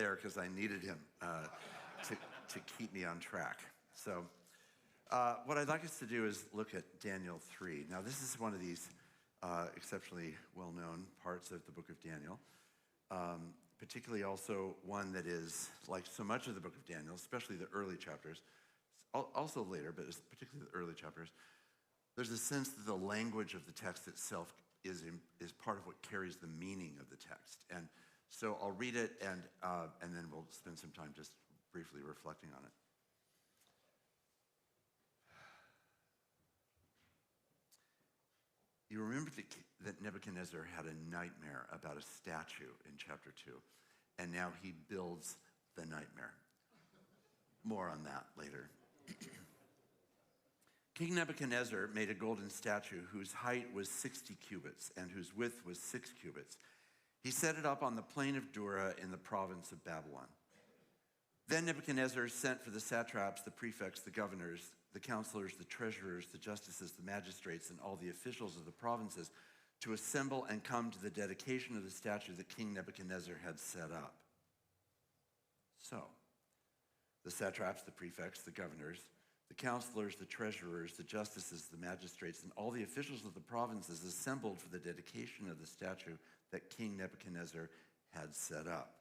there because I needed him to keep me on track. So what I'd like us to do is look at Daniel 3. Now, this is one of these exceptionally well-known parts of the book of Daniel, particularly also one that is, like so much of the book of Daniel, especially the early chapters, also later, but particularly the early chapters, there's a sense that the language of the text itself is part of what carries the meaning of the text. And so I'll read it, and then we'll spend some time just briefly reflecting on it. You remember that Nebuchadnezzar had a nightmare about a statue in chapter 2, and now he builds the nightmare. More on that later. King Nebuchadnezzar made a golden statue whose height was 60 cubits and whose width was 6 cubits. He set it up on the plain of Dura in the province of Babylon. Then Nebuchadnezzar sent for the satraps, the prefects, the governors, the counselors, the treasurers, the justices, the magistrates, and all the officials of the provinces to assemble and come to the dedication of the statue that King Nebuchadnezzar had set up. So, the satraps, the prefects, the governors, the counselors, the treasurers, the justices, the magistrates, and all the officials of the provinces assembled for the dedication of the statue that King Nebuchadnezzar had set up.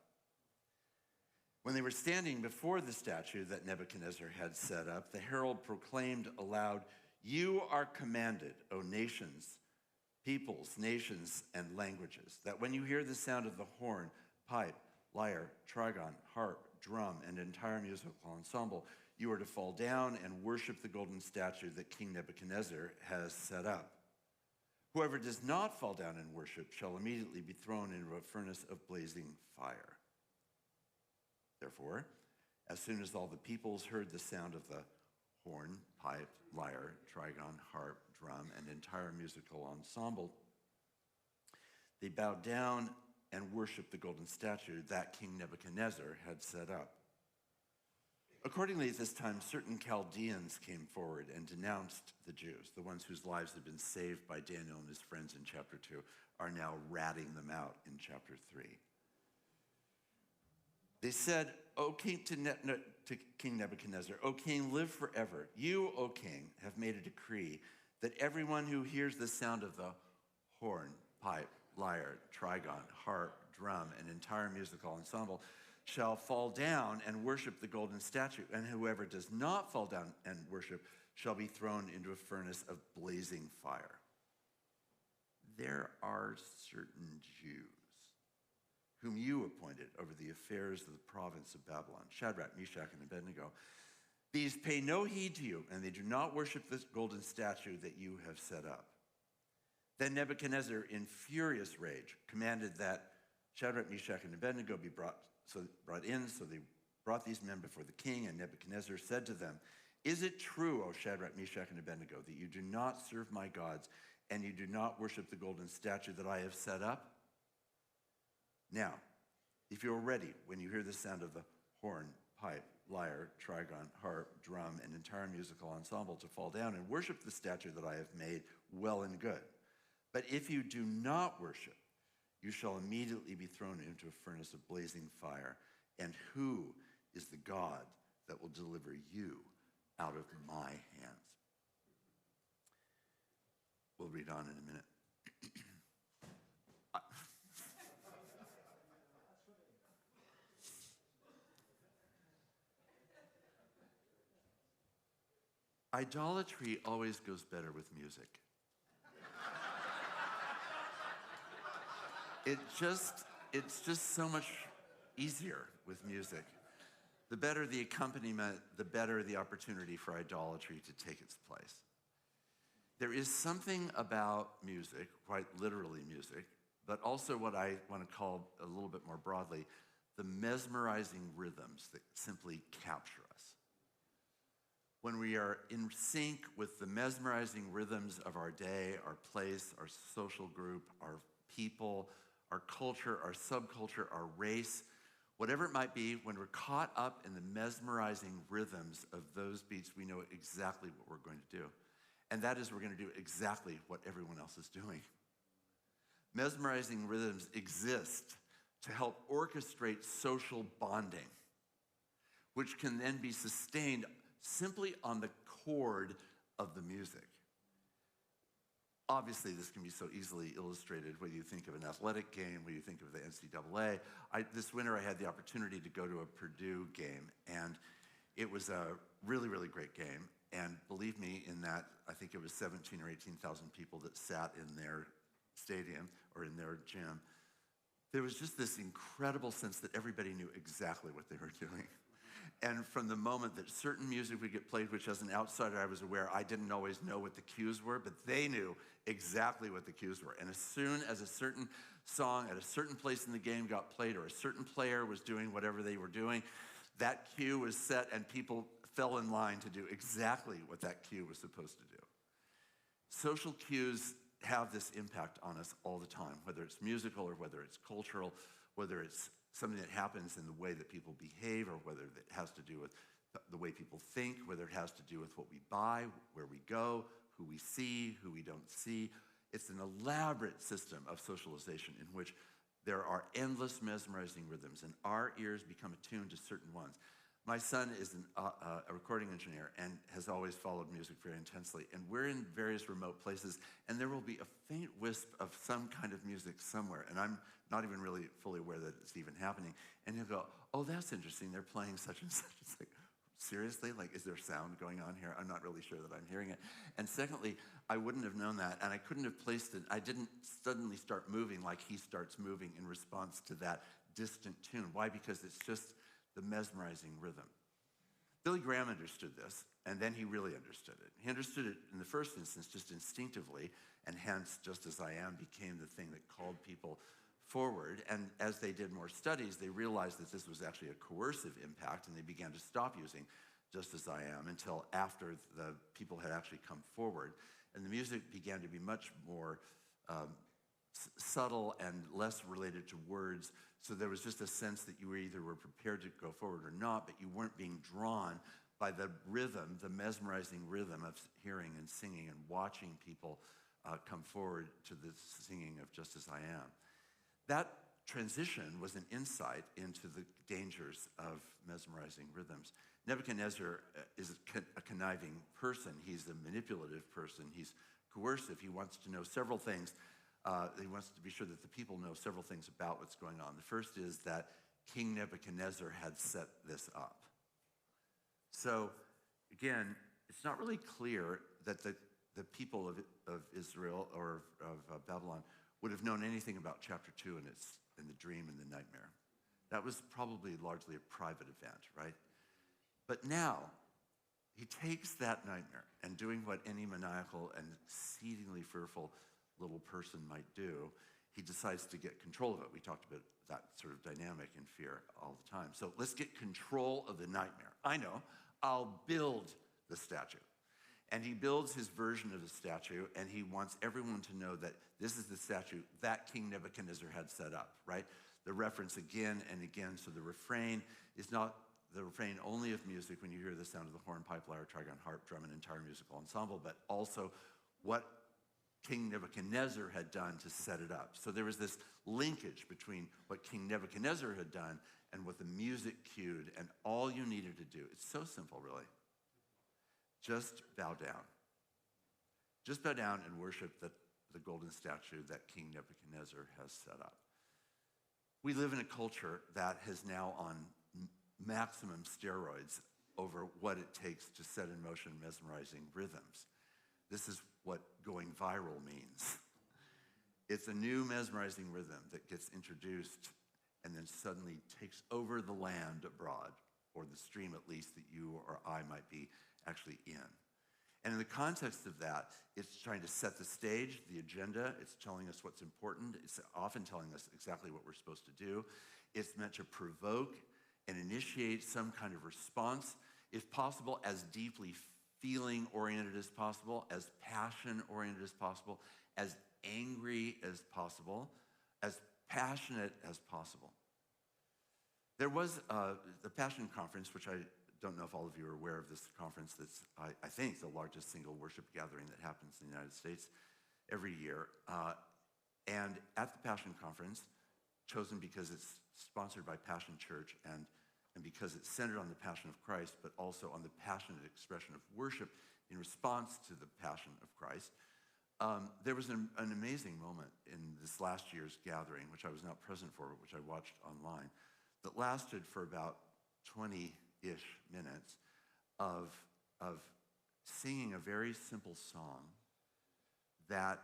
When they were standing before the statue that Nebuchadnezzar had set up, the herald proclaimed aloud, "You are commanded, O nations, peoples, nations, and languages, that when you hear the sound of the horn, pipe, lyre, trigon, harp, drum, and entire musical ensemble, you are to fall down and worship the golden statue that King Nebuchadnezzar has set up. Whoever does not fall down and worship shall immediately be thrown into a furnace of blazing fire." Therefore, as soon as all the peoples heard the sound of the horn, pipe, lyre, trigon, harp, drum, and entire musical ensemble, they bowed down and worshiped the golden statue that King Nebuchadnezzar had set up. Accordingly, at this time, certain Chaldeans came forward and denounced the Jews. The ones whose lives had been saved by Daniel and his friends in chapter 2 are now ratting them out in chapter 3. They said, "O King, to King Nebuchadnezzar, O king, live forever. You, O king, have made a decree that everyone who hears the sound of the horn, pipe, lyre, trigon, harp, drum, and entire musical ensemble shall fall down and worship the golden statue, and whoever does not fall down and worship shall be thrown into a furnace of blazing fire. There are certain Jews whom you appointed over the affairs of the province of Babylon, Shadrach, Meshach, and Abednego. These pay no heed to you, and they do not worship this golden statue that you have set up." Then Nebuchadnezzar, in furious rage, commanded that Shadrach, Meshach, and Abednego be brought in. So they brought these men before the king, and Nebuchadnezzar said to them, "Is it true, O Shadrach, Meshach, and Abednego, that you do not serve my gods, and you do not worship the golden statue that I have set up? Now, if you are ready when you hear the sound of the horn, pipe, lyre, trigon, harp, drum, and entire musical ensemble to fall down and worship the statue that I have made, well and good. But if you do not worship, you shall immediately be thrown into a furnace of blazing fire. And who is the God that will deliver you out of my hands?" We'll read on in a minute. Idolatry always goes better with music. It's just so much easier with music. The better the accompaniment, the better the opportunity for idolatry to take its place. There is something about music, quite literally music, but also what I want to call a little bit more broadly, the mesmerizing rhythms that simply capture us. When we are in sync with the mesmerizing rhythms of our day, our place, our social group, our people, our culture, our subculture, our race, whatever it might be, when we're caught up in the mesmerizing rhythms of those beats, we know exactly what we're going to do. And that is we're going to do exactly what everyone else is doing. Mesmerizing rhythms exist to help orchestrate social bonding, which can then be sustained simply on the chord of the music. Obviously, this can be so easily illustrated whether you think of an athletic game, whether you think of the NCAA. This winter, I had the opportunity to go to a Purdue game, and it was a really, really great game. And believe me, in that, I think it was 17 or 18,000 people that sat in their stadium or in their gym. There was just this incredible sense that everybody knew exactly what they were doing. And from the moment that certain music would get played, which as an outsider I was aware, I didn't always know what the cues were, but they knew exactly what the cues were. And as soon as a certain song at a certain place in the game got played, or a certain player was doing whatever they were doing, that cue was set and people fell in line to do exactly what that cue was supposed to do. Social cues have this impact on us all the time, whether it's musical or whether it's cultural, whether it's something that happens in the way that people behave, or whether it has to do with the way people think, whether it has to do with what we buy, where we go, who we see, who we don't see. It's an elaborate system of socialization in which there are endless mesmerizing rhythms, and our ears become attuned to certain ones. My son is a recording engineer and has always followed music very intensely. And we're in various remote places, and there will be a faint wisp of some kind of music somewhere. And I'm not even really fully aware that it's even happening. And he'll go, oh, that's interesting. They're playing such and such. It's like, seriously? Like, is there sound going on here? I'm not really sure that I'm hearing it. And secondly, I wouldn't have known that, and I couldn't have placed it. I didn't suddenly start moving like he starts moving in response to that distant tune. Why? Because it's just the mesmerizing rhythm. Billy Graham understood this, and then he really understood it. He understood it in the first instance just instinctively, and hence Just As I Am became the thing that called people forward. And as they did more studies, they realized that this was actually a coercive impact, and they began to stop using Just As I Am until after the people had actually come forward. And the music began to be much more subtle and less related to words. So there was just a sense that you were prepared to go forward or not, but you weren't being drawn by the rhythm, the mesmerizing rhythm of hearing and singing and watching people come forward to the singing of Just As I Am. That transition was an insight into the dangers of mesmerizing rhythms. Nebuchadnezzar is a conniving person. He's a manipulative person. He's coercive. He wants to know several things. He wants to be sure that the people know several things about what's going on. The first is that King Nebuchadnezzar had set this up. So, again, it's not really clear that the people of Israel or of Babylon would have known anything about chapter 2 and the dream and the nightmare. That was probably largely a private event, right? But now, he takes that nightmare and doing what any maniacal and exceedingly fearful little person might do, he decides to get control of it. We talked about that sort of dynamic in fear all the time. So let's get control of the nightmare. I know, I'll build the statue. And he builds his version of the statue, and he wants everyone to know that this is the statue that King Nebuchadnezzar had set up, right? The reference again and again. So the refrain is not the refrain only of music when you hear the sound of the horn, pipe, lyre, trigon, harp, drum, and entire musical ensemble, but also what King Nebuchadnezzar had done to set it up. So there was this linkage between what King Nebuchadnezzar had done and what the music cued, and all you needed to do, it's so simple, really. Just bow down. Just bow down and worship the golden statue that King Nebuchadnezzar has set up. We live in a culture that is now on maximum steroids over what it takes to set in motion mesmerizing rhythms. This is what going viral means. It's a new mesmerizing rhythm that gets introduced and then suddenly takes over the land abroad, or the stream at least that you or I might be actually in. And in the context of that, it's trying to set the stage, the agenda. It's telling us what's important. It's often telling us exactly what we're supposed to do. It's meant to provoke and initiate some kind of response, if possible, as deeply feeling-oriented as possible, as passion-oriented as possible, as angry as possible, as passionate as possible. There was the Passion Conference, which I don't know if all of you are aware of this conference that's, I think, the largest single worship gathering that happens in the United States every year. And at the Passion Conference, chosen because it's sponsored by Passion Church and because it's centered on the Passion of Christ, but also on the passionate expression of worship in response to the Passion of Christ. There was an amazing moment in this last year's gathering, which I was not present for, but which I watched online, that lasted for about 20-ish minutes of singing a very simple song that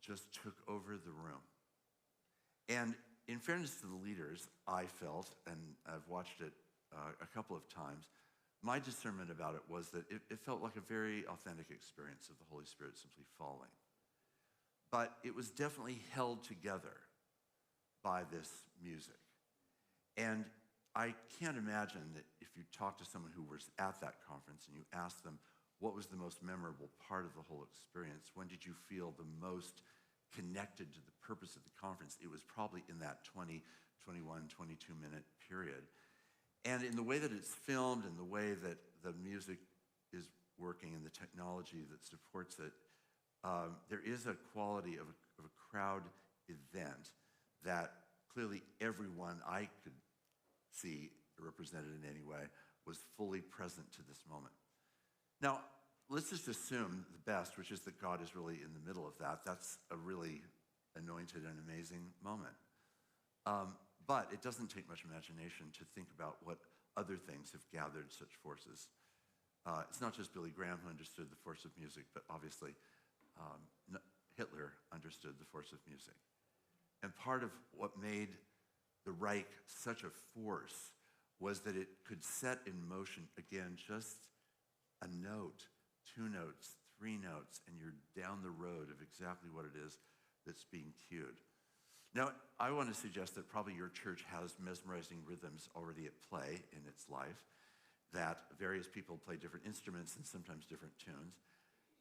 just took over the room. And in fairness to the leaders, I felt, and I've watched it a couple of times, my discernment about it was that it felt like a very authentic experience of the Holy Spirit simply falling. But it was definitely held together by this music. And I can't imagine that if you talk to someone who was at that conference and you ask them what was the most memorable part of the whole experience, when did you feel the most connected to the purpose of the conference, it was probably in that 20, 21, 22-minute period. And in the way that it's filmed and the way that the music is working and the technology that supports it, there is a quality of a crowd event that clearly everyone I could see represented in any way was fully present to this moment. Now, let's just assume the best, which is that God is really in the middle of that. That's a really anointed and amazing moment. But it doesn't take much imagination to think about what other things have gathered such forces. It's not just Billy Graham who understood the force of music, but obviously Hitler understood the force of music. And part of what made the Reich such a force was that it could set in motion, again, just a note, 2 notes, 3 notes, and you're down the road of exactly what it is that's being cued. Now, I want to suggest that probably your church has mesmerizing rhythms already at play in its life, that various people play different instruments and sometimes different tunes.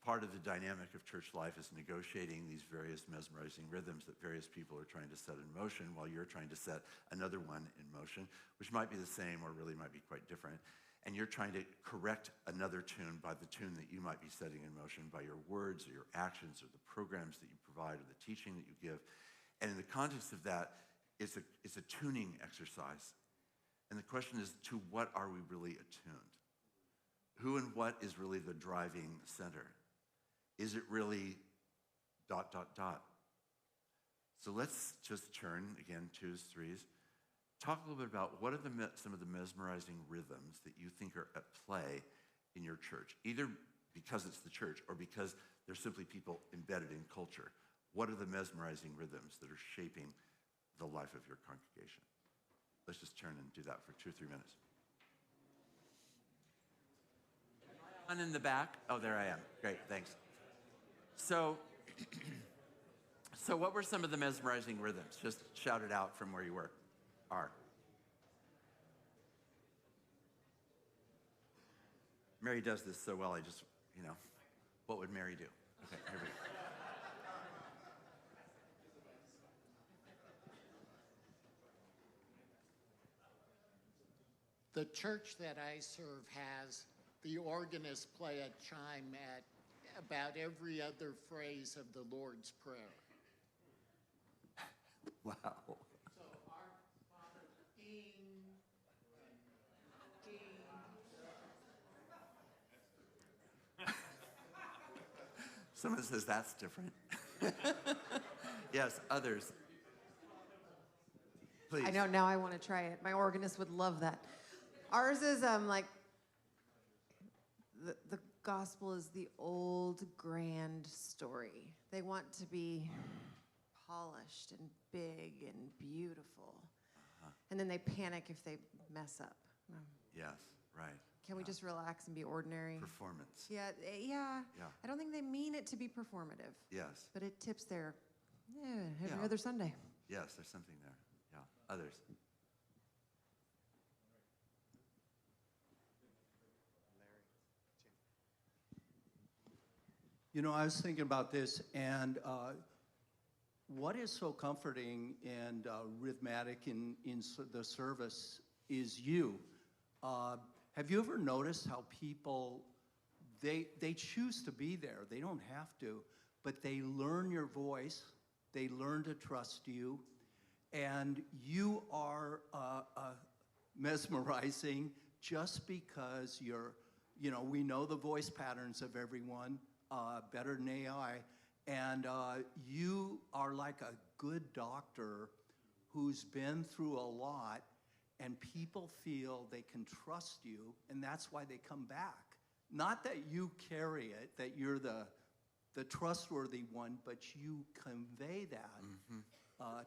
Part of the dynamic of church life is negotiating these various mesmerizing rhythms that various people are trying to set in motion while you're trying to set another one in motion, which might be the same or really might be quite different. And you're trying to correct another tune by the tune that you might be setting in motion by your words or your actions or the programs that you provide or the teaching that you give. And in the context of that, it's a tuning exercise. And the question is, to what are we really attuned? Who and what is really the driving center? Is it really ... So let's just turn, again, 2s, 3s. Talk a little bit about what are some of the mesmerizing rhythms that you think are at play in your church, either because it's the church or because they're simply people embedded in culture. What are the mesmerizing rhythms that are shaping the life of your congregation? Let's just turn and do that for 2 or 3 minutes. One in the back. Oh, there I am. Great, thanks. So what were some of the mesmerizing rhythms? Just shout it out from where you are. Mary does this so well, what would Mary do? Okay, here we go. The church that I serve has the organist play a chime at about every other phrase of the Lord's Prayer. Wow. So our Father, ding, ding. Someone says that's different. Yes, others. Please. I know, now I want to try it. My organist would love that. Ours is like, the gospel is the old grand story. They want to be polished and big and beautiful. And then they panic if they mess up. Yes, right. Can we just relax and be ordinary? Performance. Yeah. I don't think they mean it to be performative. Yes. But it tips there every other Sunday. Yes, there's something there. Yeah. Others. I was thinking about this, and what is so comforting and rhythmic in the service is you. Have you ever noticed how people, they choose to be there? They don't have to, but they learn your voice. They learn to trust you. And you are mesmerizing just because we know the voice patterns of everyone better than AI. And you are like a good doctor who's been through a lot, and people feel they can trust you, and that's why they come back. Not that you carry it, that you're the trustworthy one, but you convey that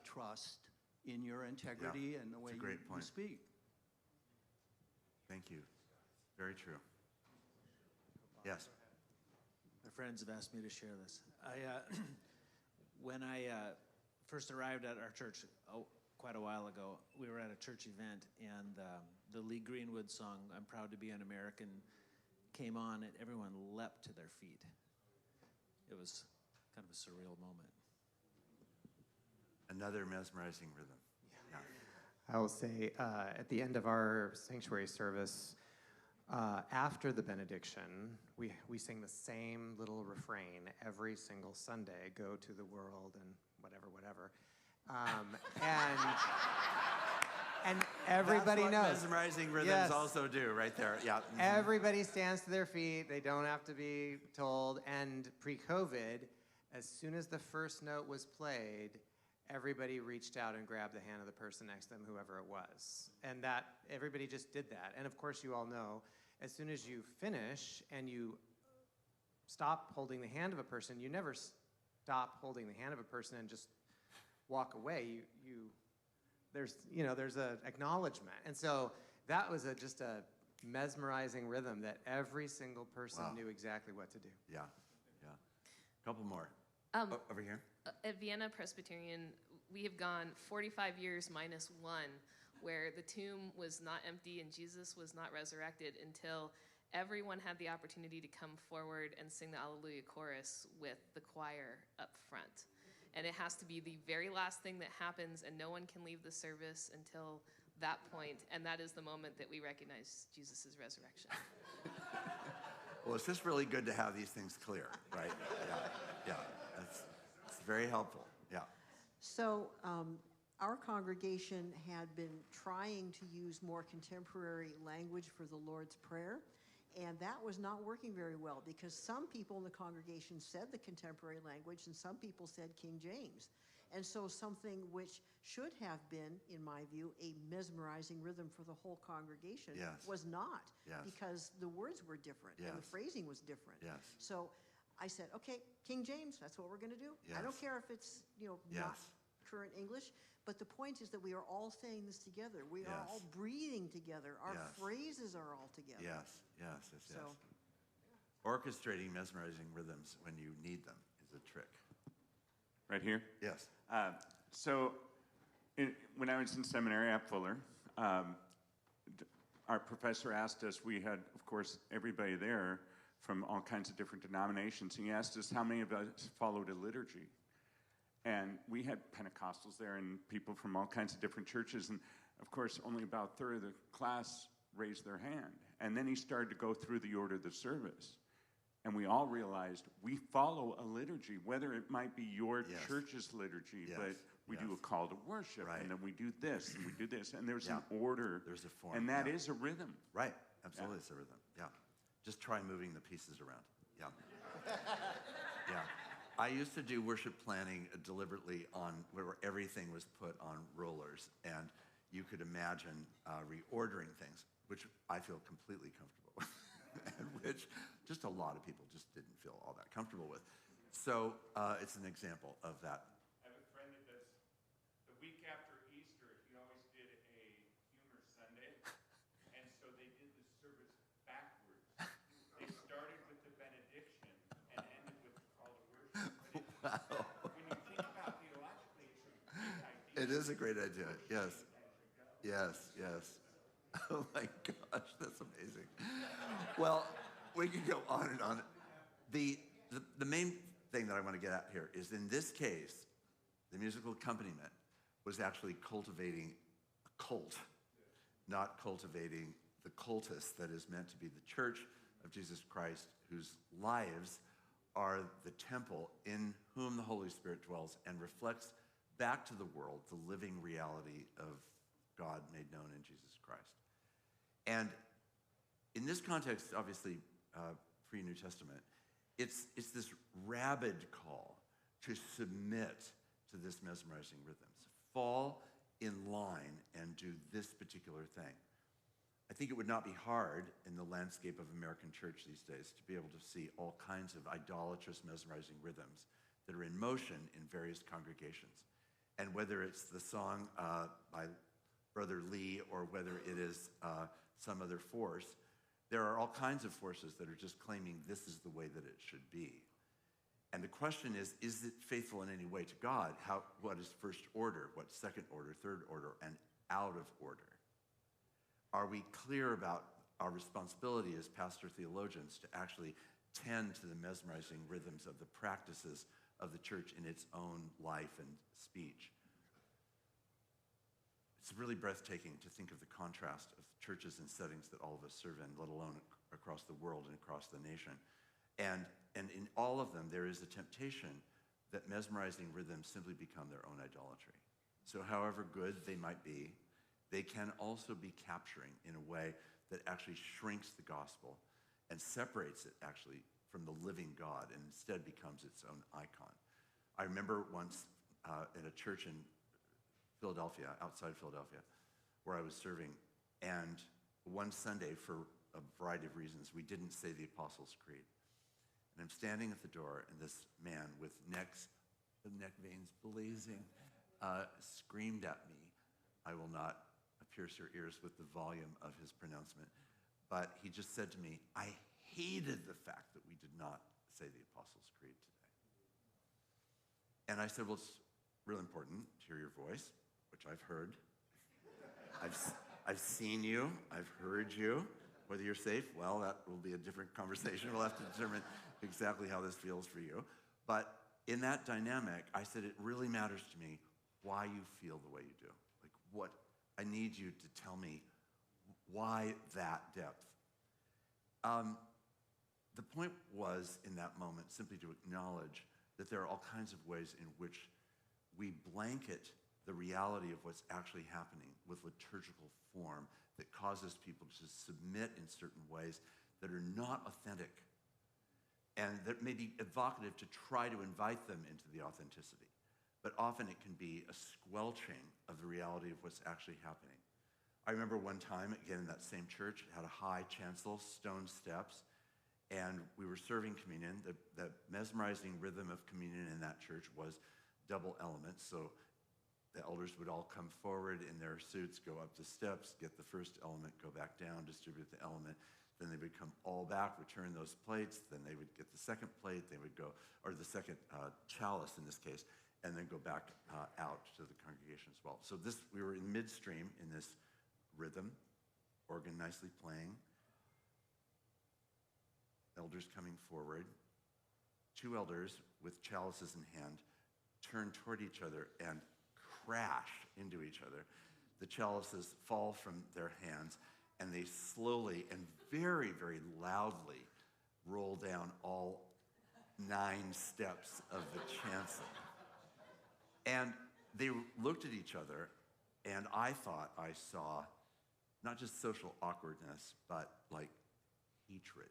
trust in your integrity and the way you speak. Thank you. Very true. Yes. My friends have asked me to share this. When I first arrived at our church quite a while ago, we were at a church event, and the Lee Greenwood song, "I'm Proud to Be an American," came on, and everyone leapt to their feet. It was kind of a surreal moment. Another mesmerizing rhythm. Yeah. I will say, at the end of our sanctuary service, after the benediction, we sing the same little refrain every single Sunday, "Go to the world," and whatever. And everybody That's what knows. mesmerizing rhythms Yes. also do right there. Yeah. Mhm. Everybody stands to their feet. They don't have to be told. And pre-COVID, as soon as the first note was played, everybody reached out and grabbed the hand of the person next to them, whoever it was. And that everybody just did that. And of course, you all know, as soon as you finish and you stop holding the hand of a person, you never stop holding the hand of a person and just walk away. There's a acknowledgement. And so that was just a mesmerizing rhythm that every single person knew exactly what to do. Yeah. A couple more. Over here. At Vienna Presbyterian, we have gone 45 years minus one, where the tomb was not empty and Jesus was not resurrected until everyone had the opportunity to come forward and sing the Alleluia chorus with the choir up front. And it has to be the very last thing that happens, and no one can leave the service until that point, and that is the moment that we recognize Jesus' resurrection. Well, it's just really good to have these things clear, right? Yeah. It's very helpful. Yeah. So our congregation had been trying to use more contemporary language for the Lord's Prayer, and that was not working very well because some people in the congregation said the contemporary language and some people said King James. And so something which should have been, in my view, a mesmerizing rhythm for the whole congregation was not, because the words were different and the phrasing was different. Yes. So I said, okay, King James, that's what we're going to do. I don't care if it's not current English, but the point is that we are all saying this together. We are all breathing together. Our phrases are all together. Yes. So, Orchestrating mesmerizing rhythms when you need them is a trick. Right here? Yes. When I was in seminary at Fuller, our professor asked us, we had, of course, everybody there from all kinds of different denominations. He asked us how many of us followed a liturgy. And we had Pentecostals there and people from all kinds of different churches. And, of course, only about a third of the class raised their hand. And then he started to go through the order of the service. And we all realized we follow a liturgy, whether it might be your church's liturgy, but we do a call to worship, and then we do this, and we do this. And there's an order. There's a form. And that is a rhythm. Right. Absolutely, it's a rhythm. Yeah. Just try moving the pieces around. Yeah. I used to do worship planning deliberately where everything was put on rollers, and you could imagine reordering things, which I feel completely comfortable with, and which just a lot of people just didn't feel all that comfortable with. So it's an example of that. I have a friend that does, the week after Easter, he always did a humor Sunday, and so they did the service backwards. They started with the benediction and ended with the call to worship. When you think about theologically, it's a great idea. It is a great idea, yes. Oh my gosh, that's amazing. Well, we could go on and on. The main thing that I want to get at here is, in this case, the musical accompaniment was actually cultivating a cult, not cultivating the cultus that is meant to be the church of Jesus Christ, whose lives are the temple in whom the Holy Spirit dwells and reflects back to the world the living reality of God made known in Jesus Christ. And in this context, obviously, pre-New Testament, it's this rabid call to submit to this mesmerizing rhythms. Fall in line and do this particular thing. I think it would not be hard in the landscape of American church these days to be able to see all kinds of idolatrous, mesmerizing rhythms that are in motion in various congregations. And whether it's the song by Brother Lee or whether it is some other force, there are all kinds of forces that are just claiming this is the way that it should be. And the question is it faithful in any way to God? What is first order? What's second order, third order, and out of order? Are we clear about our responsibility as pastor theologians to actually tend to the mesmerizing rhythms of the practices of the church in its own life and speech? It's really breathtaking to think of the contrast of churches and settings that all of us serve in, let alone across the world and across the nation. And in all of them, there is a temptation that mesmerizing rhythms simply become their own idolatry. So however good they might be, they can also be capturing in a way that actually shrinks the gospel and separates it actually from the living God and instead becomes its own icon. I remember once in a church in Philadelphia, outside Philadelphia, where I was serving, and one Sunday, for a variety of reasons, we didn't say the Apostles' Creed. And I'm standing at the door, and this man with neck veins blazing screamed at me. I will not pierce your ears with the volume of his pronouncement, but he just said to me, I hated the fact that we did not say the Apostles' Creed today. And I said, well, it's really important to hear your voice, which I've heard. I've seen you, I've heard you. Whether you're safe, well, that will be a different conversation. We'll have to determine exactly how this feels for you. But in that dynamic, I said, it really matters to me why you feel the way you do. Like, what, I need you to tell me why that depth. The point was, in that moment, simply to acknowledge that there are all kinds of ways in which we blanket the reality of what's actually happening with liturgical form that causes people to submit in certain ways that are not authentic and that may be evocative to try to invite them into the authenticity. But often it can be a squelching of the reality of what's actually happening. I remember one time, again in that same church, it had a high chancel, stone steps, and we were serving communion. The mesmerizing rhythm of communion in that church was double elements. So the elders would all come forward in their suits, go up the steps, get the first element, go back down, distribute the element. Then they would come all back, return those plates. Then they would get the second plate. They would go, or the second chalice in this case, and then go back out to the congregation as well. So we were in midstream in this rhythm, organ nicely playing, elders coming forward. Two elders with chalices in hand turn toward each other and crash into each other. The chalices fall from their hands, and they slowly and very, very loudly roll down all 9 steps of the chancel. And they looked at each other, and I thought I saw not just social awkwardness, but like hatred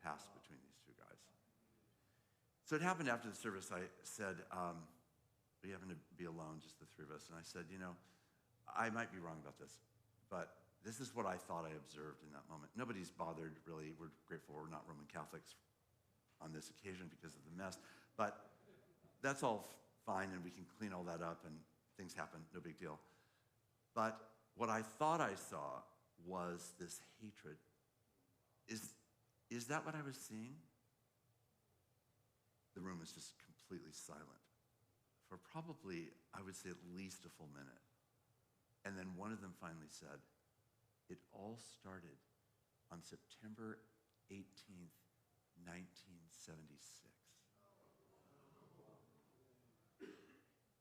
pass between these two guys. So it happened after the service. I said, we happened to be alone, just the three of us, and I said, I might be wrong about this, but this is what I thought I observed in that moment. Nobody's bothered, really. We're grateful we're not Roman Catholics on this occasion because of the mess, but that's all fine, and we can clean all that up, and things happen, no big deal. But what I thought I saw was this hatred. Is that what I was seeing? The room was just completely silent for probably, I would say, at least a full minute. And then one of them finally said, it all started on September 18th, 1976.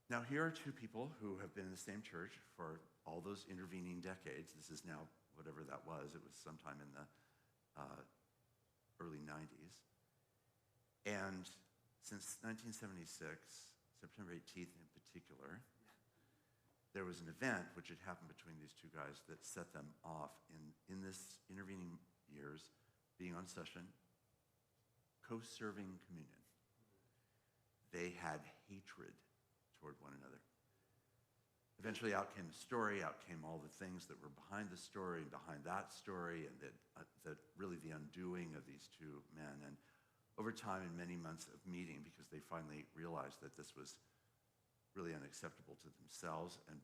Now, here are two people who have been in the same church for all those intervening decades. This is now whatever that was. It was sometime in the early 90s. And since 1976, September 18th in particular, there was an event which had happened between these two guys that set them off in this intervening years, being on session, co-serving communion. They had hatred toward one another. Eventually out came the story, out came all the things that were behind the story and behind that story, and that really the undoing of these two men. And over time, in many months of meeting, because they finally realized that this was really unacceptable to themselves and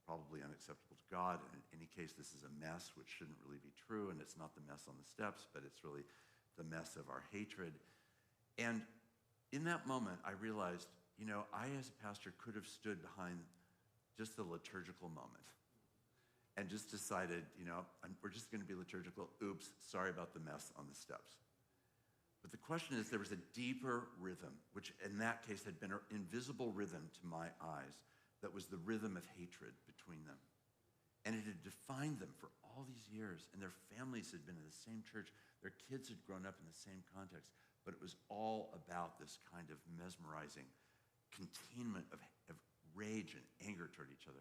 probably unacceptable to God. And in any case, this is a mess, which shouldn't really be true, and it's not the mess on the steps, but it's really the mess of our hatred. And in that moment, I realized, I as a pastor could have stood behind just the liturgical moment and just decided, we're just going to be liturgical. Oops, sorry about the mess on the steps. But the question is, there was a deeper rhythm, which in that case had been an invisible rhythm to my eyes, that was the rhythm of hatred between them. And it had defined them for all these years, and their families had been in the same church. Their kids had grown up in the same context, but it was all about this kind of mesmerizing containment of rage and anger toward each other.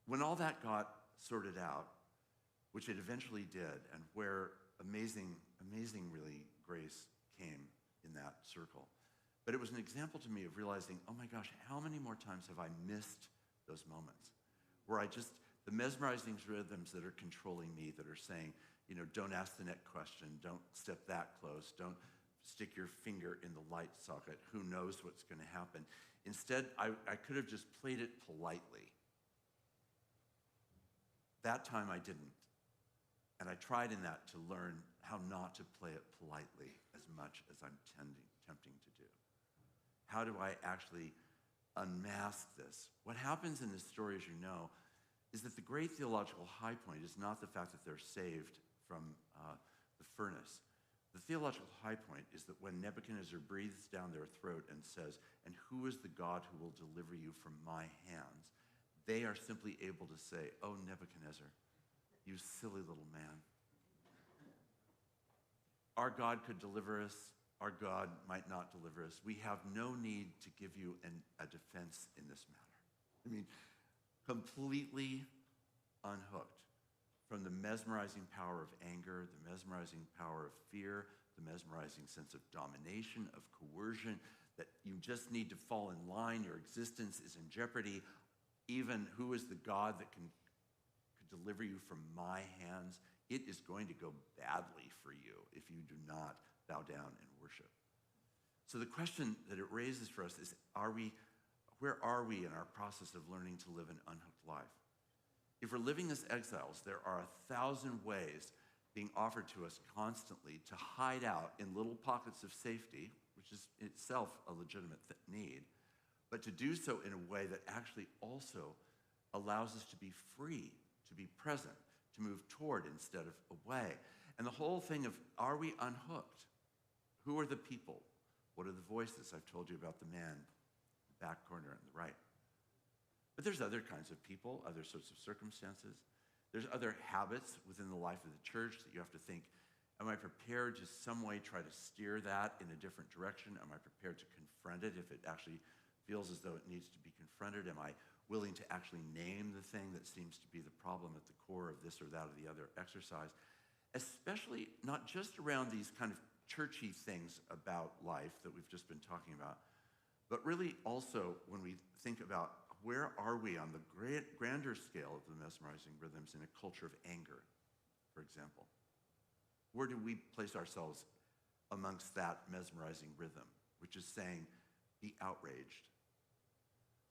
When all that got sorted out, which it eventually did, and where amazing really grace came in that circle. But it was an example to me of realizing, oh my gosh, how many more times have I missed those moments where the mesmerizing rhythms that are controlling me, that are saying, don't ask the next question, don't step that close, don't stick your finger in the light socket, who knows what's going to happen. Instead, I could have just played it politely. That time I didn't. And I tried in that to learn how not to play it politely as much as I'm tempting to do. How do I actually unmask this? What happens in this story, as you know, is that the great theological high point is not the fact that they're saved from the furnace. The theological high point is that when Nebuchadnezzar breathes down their throat and says, "And who is the God who will deliver you from my hands?" they are simply able to say, "Oh, Nebuchadnezzar, you silly little man. Our God could deliver us. Our God might not deliver us. We have no need to give you a defense in this matter." Completely unhooked from the mesmerizing power of anger, the mesmerizing power of fear, the mesmerizing sense of domination, of coercion, that you just need to fall in line, your existence is in jeopardy. Even who is the God that could deliver you from my hands? It is going to go badly for you if you do not bow down and worship. So the question that it raises for us is, where are we in our process of learning to live an unhooked life? If we're living as exiles, there are 1,000 ways being offered to us constantly to hide out in little pockets of safety, which is itself a legitimate need, but to do so in a way that actually also allows us to be free, to be present, to move toward instead of away. And the whole thing of, are we unhooked? Who are the people? What are the voices? I've told you about the man in the back corner on the right. But there's other kinds of people, other sorts of circumstances. There's other habits within the life of the church that you have to think, am I prepared to some way try to steer that in a different direction? Am I prepared to confront it if it actually feels as though it needs to be confronted? Am I willing to actually name the thing that seems to be the problem at the core of this or that or the other exercise? Especially not just around these kind of churchy things about life that we've just been talking about, but really also when we think about where are we on the grander scale of the mesmerizing rhythms in a culture of anger, for example? Where do we place ourselves amongst that mesmerizing rhythm, which is saying, be outraged?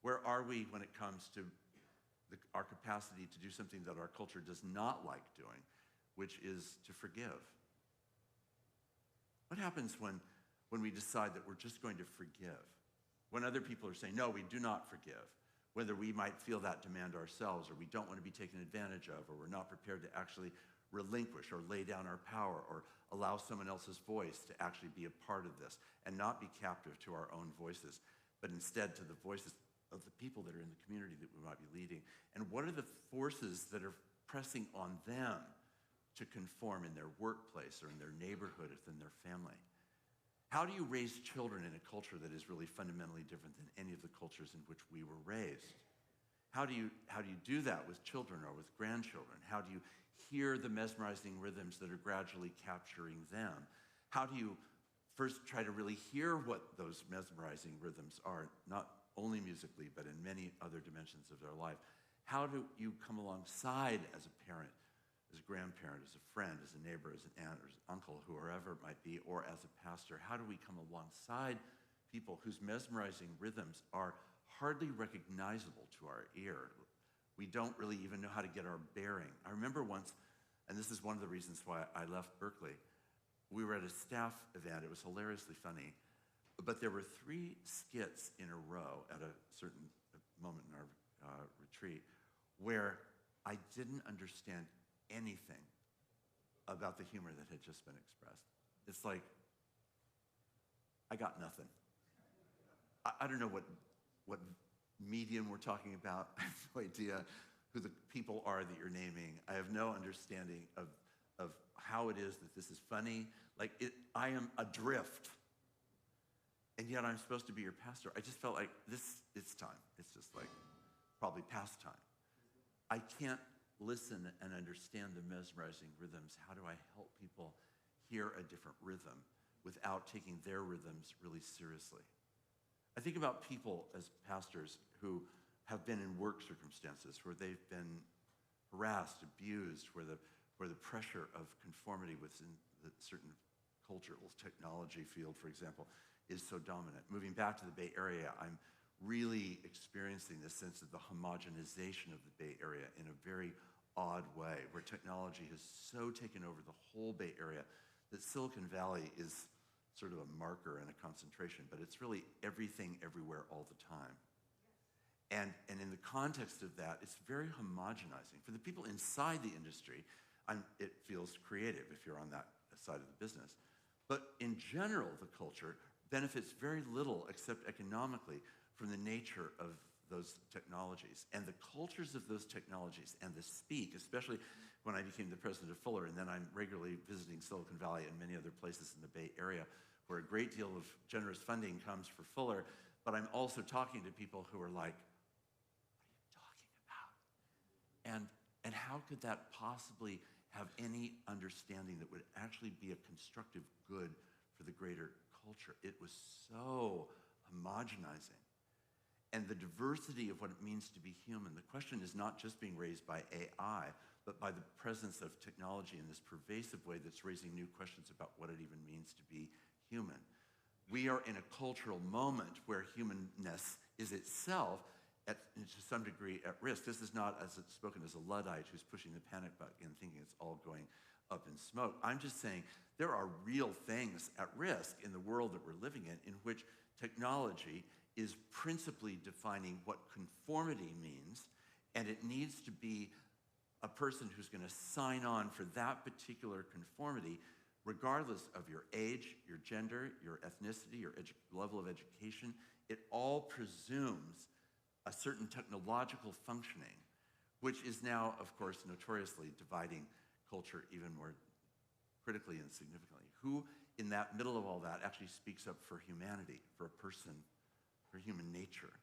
Where are we when it comes to our capacity to do something that our culture does not like doing, which is to forgive? What happens when we decide that we're just going to forgive? When other people are saying, no, we do not forgive, whether we might feel that demand ourselves, or we don't want to be taken advantage of, or we're not prepared to actually relinquish or lay down our power or allow someone else's voice to actually be a part of this and not be captive to our own voices, but instead to the voices of the people that are in the community that we might be leading. And what are the forces that are pressing on them to conform in their workplace or in their neighborhood or in their family? How do you raise children in a culture that is really fundamentally different than any of the cultures in which we were raised? How do you do that with children or with grandchildren? How do you hear the mesmerizing rhythms that are gradually capturing them? How do you first try to really hear what those mesmerizing rhythms are, not only musically, but in many other dimensions of their life? How do you come alongside as a parent, as a grandparent, as a friend, as a neighbor, as an aunt, or as an uncle, whoever it might be, or as a pastor? How do we come alongside people whose mesmerizing rhythms are hardly recognizable to our ear? We don't really even know how to get our bearing. I remember once, and this is one of the reasons why I left Berkeley, we were at a staff event. It was hilariously funny, but there were 3 skits in a row at a certain moment in our retreat where I didn't understand anything about the humor that had just been expressed. It's like, I got nothing. I don't know what medium we're talking about. I have no idea who the people are that you're naming. I have no understanding of how it is that this is funny. I am adrift. And yet I'm supposed to be your pastor. I just felt like it's time. It's just like probably past time. I can't listen and understand the mesmerizing rhythms. How do I help people hear a different rhythm without taking their rhythms really seriously? I think about people as pastors who have been in work circumstances where they've been harassed, abused, where the pressure of conformity within the certain cultural technology field, for example, is so dominant. Moving back to the Bay Area, I'm really experiencing this sense of the homogenization of the Bay Area in a very odd way, where technology has so taken over the whole Bay Area that Silicon Valley is sort of a marker and a concentration, but it's really everything everywhere all the time. And in the context of that, it's very homogenizing. For the people inside the industry, it feels creative if you're on that side of the business. But in general, the culture benefits very little, except economically, from the nature of those technologies. And the cultures of those technologies and the speak, especially when I became the president of Fuller, and then I'm regularly visiting Silicon Valley and many other places in the Bay Area, where a great deal of generous funding comes for Fuller, but I'm also talking to people who are like, what are you talking about? And how could that possibly have any understanding that would actually be a constructive good for the greater culture? It was so homogenizing. And the diversity of what it means to be human. The question is not just being raised by AI, but by the presence of technology in this pervasive way that's raising new questions about what it even means to be human. We are in a cultural moment where humanness is itself, to some degree, at risk. This is not as it's spoken as a Luddite who's pushing the panic button and thinking it's all going up in smoke. I'm just saying there are real things at risk in the world that we're living in which technology is principally defining what conformity means, and it needs to be a person who's going to sign on for that particular conformity, regardless of your age, your gender, your ethnicity, your level of education. It all presumes a certain technological functioning, which is now, of course, notoriously dividing culture even more critically and significantly. Who, in that middle of all that, actually speaks up for humanity, for a person, for human nature,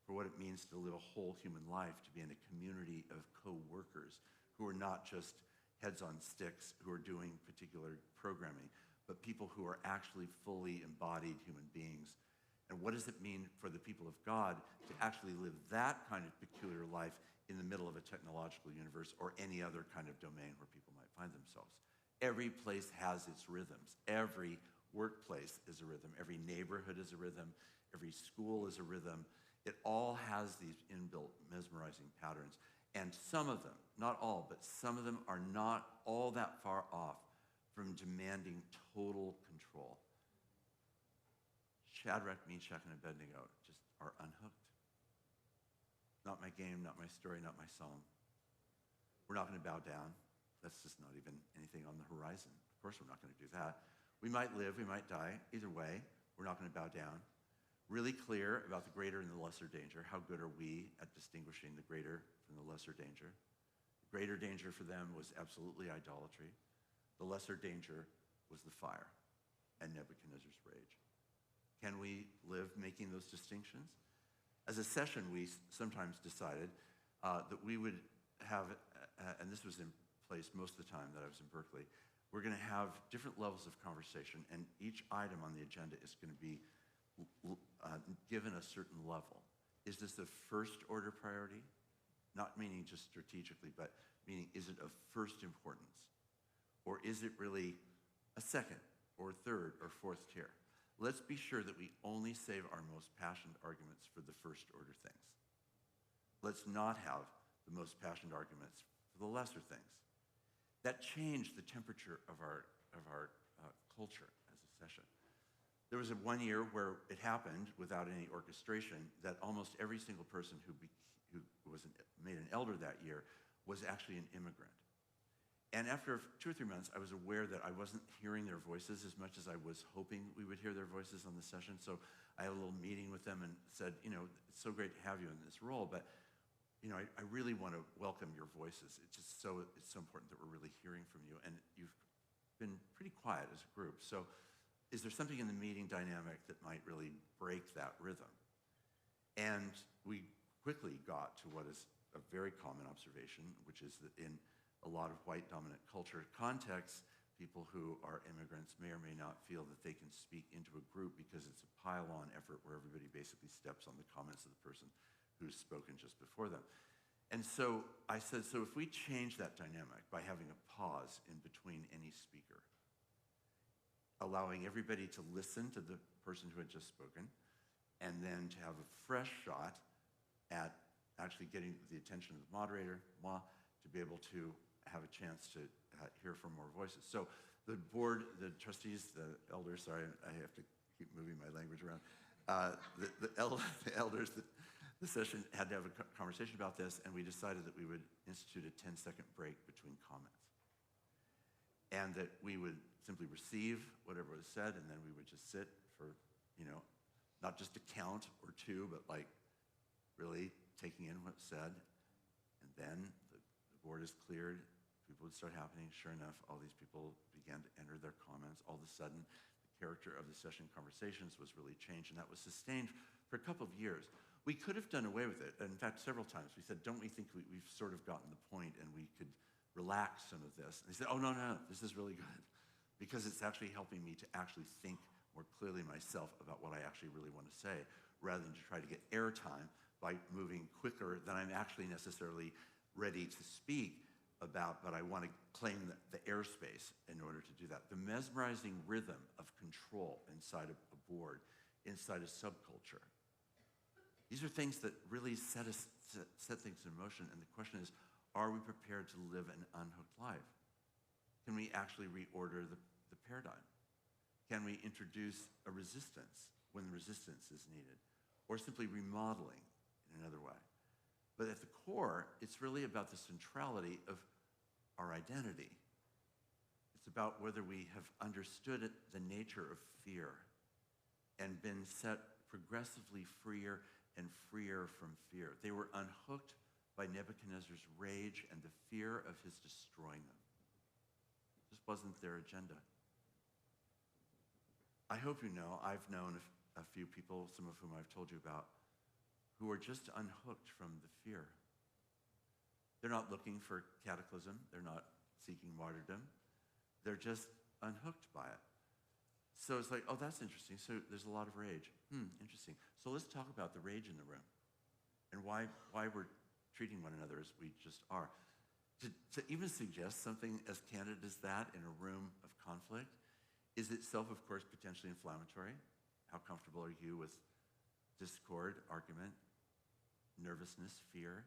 for what it means to live a whole human life, to be in a community of co-workers who are not just heads on sticks who are doing particular programming, but people who are actually fully embodied human beings. And what does it mean for the people of God to actually live that kind of peculiar life in the middle of a technological universe or any other kind of domain where people might find themselves? Every place has its rhythms. Every workplace is a rhythm. Every neighborhood is a rhythm. Every school is a rhythm. It all has these inbuilt mesmerizing patterns. And some of them, not all, but some of them are not all that far off from demanding total control. Shadrach, Meshach, and Abednego just are unhooked. Not my game, not my story, not my song. We're not going to bow down. That's just not even anything on the horizon. Of course we're not going to do that. We might live, we might die. Either way, we're not going to bow down. Really clear about the greater and the lesser danger. How good are we at distinguishing the greater from the lesser danger? The greater danger for them was absolutely idolatry. The lesser danger was the fire. and Nebuchadnezzar's rage? Can we live making those distinctions? As a session, we sometimes decided that we would have, and this was in place most of the time that I was in Berkeley, we're going to have different levels of conversation, and each item on the agenda is going to be given a certain level. Is this a first order priority? Not meaning just strategically, but meaning is it of first importance? Or is it really a second or third or fourth tier? Let's be sure that we only save our most passionate arguments for the first order things. Let's not have the most passionate arguments for the lesser things. That changed the temperature of our culture as a session. There was one year where it happened without any orchestration that almost every single person who was made an elder that year was actually an immigrant. And after 2 or 3 months, I was aware that I wasn't hearing their voices as much as I was hoping we would hear their voices on the session. So I had a little meeting with them and said, it's so great to have you in this role, but I really want to welcome your voices. It's so important that we're really hearing from you. And you've been pretty quiet as a group. So is there something in the meeting dynamic that might really break that rhythm? And we quickly got to what is a very common observation, which is that in a lot of white dominant culture contexts, people who are immigrants may or may not feel that they can speak into a group because it's a pile-on effort where everybody basically steps on the comments of the person who's spoken just before them. And so I said, so if we change that dynamic by having a pause in between any speaker, allowing everybody to listen to the person who had just spoken, and then to have a fresh shot at actually getting the attention of the moderator, to be able to have a chance to hear from more voices. So the board, the trustees, the elders, sorry, I have to keep moving my language around. The elders, the session had to have a conversation about this, and we decided that we would institute a 10-second break between comments. And that we would simply receive whatever was said, and then we would just sit for, not just a count or two, but like really taking in what's said. And then the board is cleared, people would start happening. Sure enough, all these people began to enter their comments. All of a sudden, the character of the session conversations was really changed, and that was sustained for a couple of years. We could have done away with it. In fact, several times we said, don't we think we've sort of gotten the point and we could relax some of this? And they said, oh, no, this is really good because it's actually helping me to actually think more clearly myself about what I actually really want to say rather than to try to get airtime by moving quicker than I'm actually necessarily ready to speak about, but I want to claim the airspace in order to do that. The mesmerizing rhythm of control inside of a board, inside a subculture. These are things that really set things in motion, and the question is, are we prepared to live an unhooked life? Can we actually reorder the paradigm? Can we introduce a resistance when the resistance is needed? Or simply remodeling in another way? But at the core, it's really about the centrality of our identity. It's about whether we have understood the nature of fear and been set progressively freer and freer from fear. They were unhooked by Nebuchadnezzar's rage and the fear of his destroying them. It just wasn't their agenda. I hope you know, I've known a few people, some of whom I've told you about, who are just unhooked from the fear. They're not looking for cataclysm. They're not seeking martyrdom. They're just unhooked by it. So it's like, oh, that's interesting. So there's a lot of rage. Interesting. So let's talk about the rage in the room and why we're treating one another as we just are. To even suggest something as candid as that in a room of conflict is itself, of course, potentially inflammatory. How comfortable are you with discord, argument, nervousness, fear?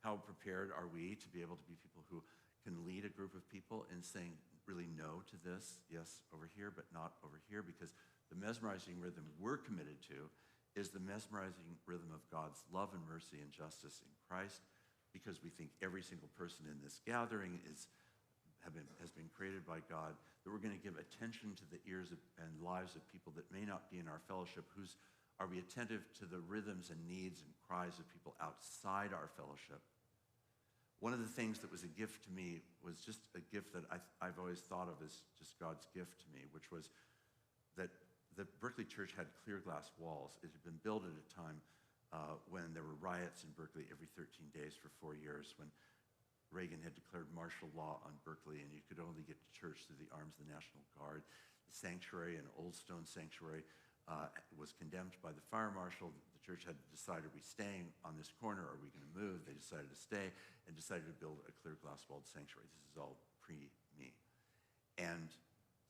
How prepared are we to be able to be people who can lead a group of people in saying really no to this, yes, over here, but not over here? Because the mesmerizing rhythm we're committed to is the mesmerizing rhythm of God's love and mercy and justice in Christ, because we think every single person in this gathering has been created by God, that we're going to give attention to the ears and lives of people that may not be in our fellowship. Are we attentive to the rhythms and needs and cries of people outside our fellowship? One of the things that was a gift to me was just a gift that I've always thought of as just God's gift to me, which was that the Berkeley church had clear glass walls. It had been built at a time when there were riots in Berkeley every 13 days for 4 years, when Reagan had declared martial law on Berkeley, and you could only get to church through the arms of the National Guard. The sanctuary, an Old Stone sanctuary, was condemned by the fire marshal. The church had to decide, are we staying on this corner, or are we going to move? They decided to stay and decided to build a clear glass walled sanctuary. This is all pre-me. And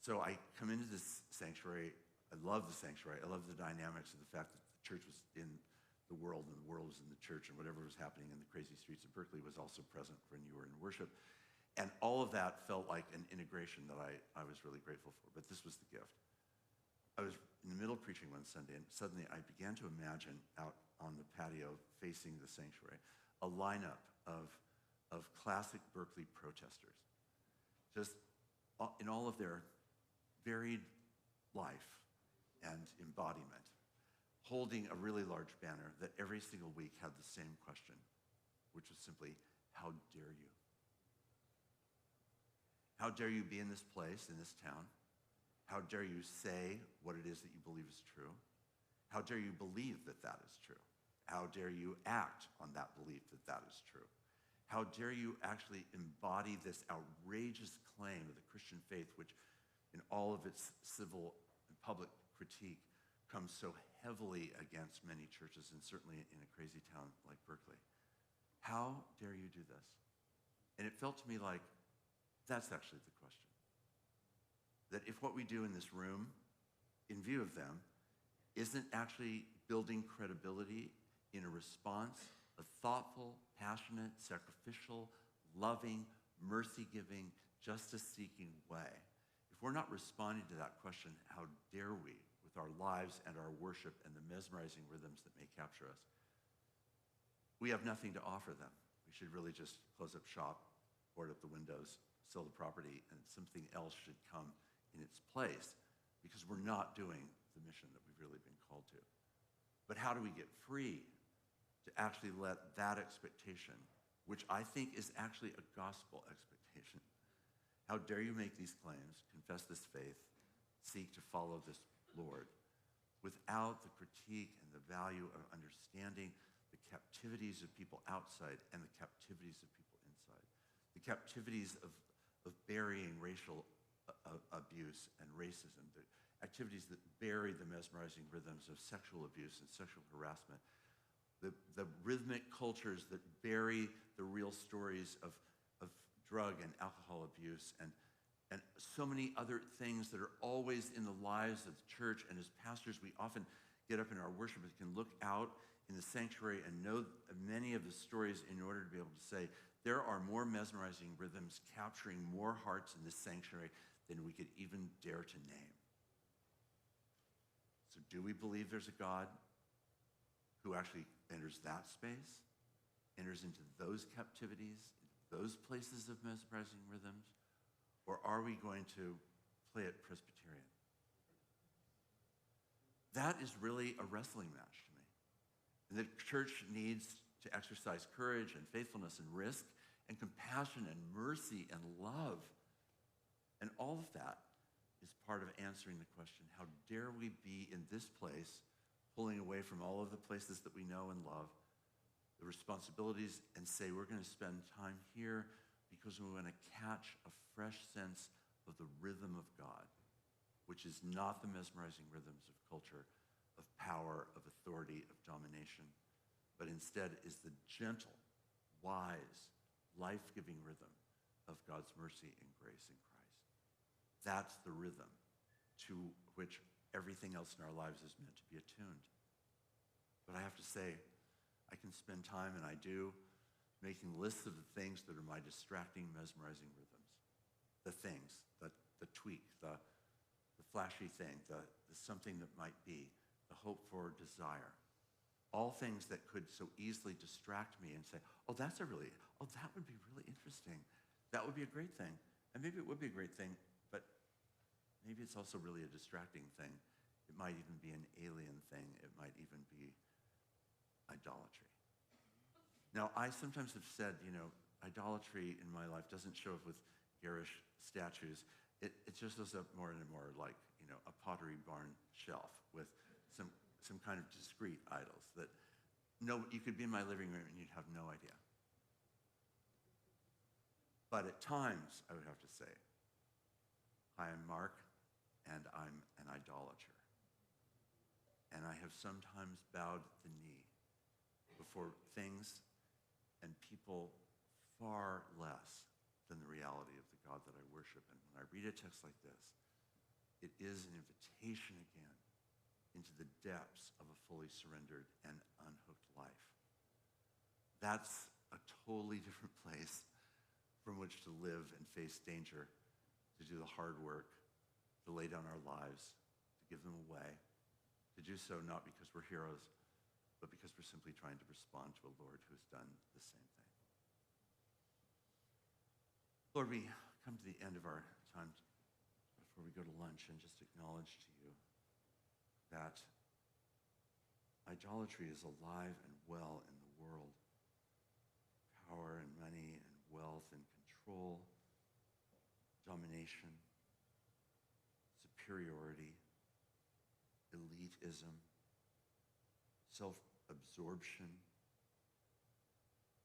so I come into this sanctuary. I love the sanctuary. I love the dynamics of the fact that the church was in the world and the world was in the church, and whatever was happening in the crazy streets of Berkeley was also present when you were in worship. And all of that felt like an integration that I was really grateful for. But this was the gift. I was in the middle of preaching one Sunday, and suddenly I began to imagine out on the patio facing the sanctuary a lineup of classic Berkeley protesters, just in all of their varied life and embodiment, holding a really large banner that every single week had the same question, which was simply, how dare you? How dare you be in this place, in this town? How dare you say what it is that you believe is true? How dare you believe that that is true? How dare you act on that belief that that is true? How dare you actually embody this outrageous claim of the Christian faith, which in all of its civil and public critique comes so heavily against many churches, and certainly in a crazy town like Berkeley? How dare you do this? And it felt to me like that's actually the question. That if what we do in this room, in view of them, isn't actually building credibility in a response, a thoughtful, passionate, sacrificial, loving, mercy-giving, justice-seeking way, if we're not responding to that question, how dare we, with our lives and our worship and the mesmerizing rhythms that may capture us, we have nothing to offer them. We should really just close up shop, board up the windows, sell the property, and something else should come in its place, because we're not doing the mission that we've really been called to. But how do we get free to actually let that expectation, which I think is actually a gospel expectation, how dare you make these claims, confess this faith, seek to follow this Lord, without the critique and the value of understanding the captivities of people outside and the captivities of people inside, the captivities of burying racial abuse and racism, the activities that bury the mesmerizing rhythms of sexual abuse and sexual harassment, the rhythmic cultures that bury the real stories of drug and alcohol abuse, and so many other things that are always in the lives of the church. And as pastors, we often get up in our worship and can look out in the sanctuary and know many of the stories in order to be able to say, there are more mesmerizing rhythms capturing more hearts in this sanctuary than we could even dare to name. So do we believe there's a God who actually enters that space, enters into those captivities, those places of mesmerizing rhythms? Or are we going to play it Presbyterian? That is really a wrestling match to me. And the church needs to exercise courage and faithfulness and risk and compassion and mercy and love. And all of that is part of answering the question, how dare we be in this place, pulling away from all of the places that we know and love, the responsibilities, and say we're going to spend time here because we want to catch a fresh sense of the rhythm of God, which is not the mesmerizing rhythms of culture, of power, of authority, of domination, but instead is the gentle, wise, life-giving rhythm of God's mercy and grace in Christ. That's the rhythm to which everything else in our lives is meant to be attuned. But I have to say, I can spend time, and I do, making lists of the things that are my distracting, mesmerizing rhythms. The things, the tweak, the flashy thing, the something that might be, the hope for desire. All things that could so easily distract me and say, that would be really interesting. That would be a great thing. And maybe it would be a great thing, but maybe it's also really a distracting thing. It might even be an alien thing. It might even be idolatry. Now, I sometimes have said, idolatry in my life doesn't show up with garish statues it just goes up more and more like, a pottery barn shelf with some kind of discrete idols that you could be in my living room and you'd have no idea. But at times, I would have to say, I am Mark, and I'm an idolater. And I have sometimes bowed the knee before things and people far less than the reality of the God that I worship. And when I read a text like this, it is an invitation again into the depths of a fully surrendered and unhooked life. That's a totally different place from which to live and face danger, to do the hard work, to lay down our lives, to give them away, to do so not because we're heroes, but because we're simply trying to respond to a Lord who has done the same thing. Lord, we come to the end of our time before we go to lunch and just acknowledge to you that idolatry is alive and well in the world. Power and money and wealth and control, domination, superiority, elitism, self-absorption,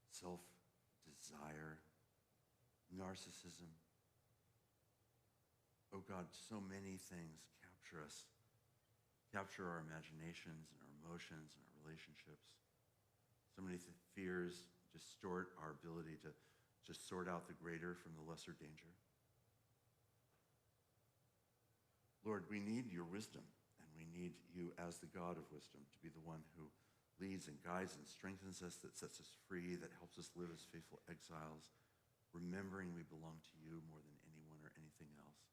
self-desire, narcissism. Oh God, so many things capture our imaginations and our emotions and our relationships. So many fears distort our ability to just sort out the greater from the lesser danger. Lord, we need your wisdom, and we need you as the God of wisdom to be the one who leads and guides and strengthens us, that sets us free, that helps us live as faithful exiles, remembering we belong to you more than anyone or anything else.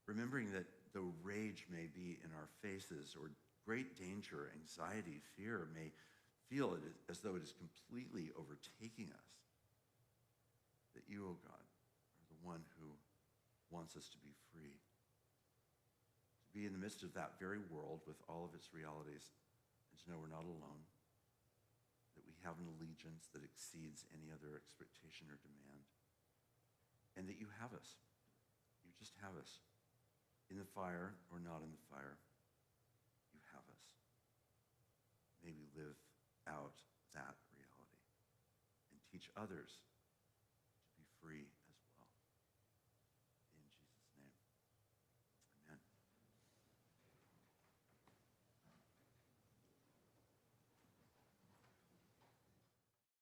Remembering that though rage may be in our faces, or great danger, anxiety, fear may feel it as though it is completely overtaking us, that you, oh God, are the one who wants us to be free. To be in the midst of that very world with all of its realities, and to know we're not alone, that we have an allegiance that exceeds any other expectation or demand, and that you have us. You just have us. In the fire or not in the fire, you have us. May we live out that reality and teach others to be free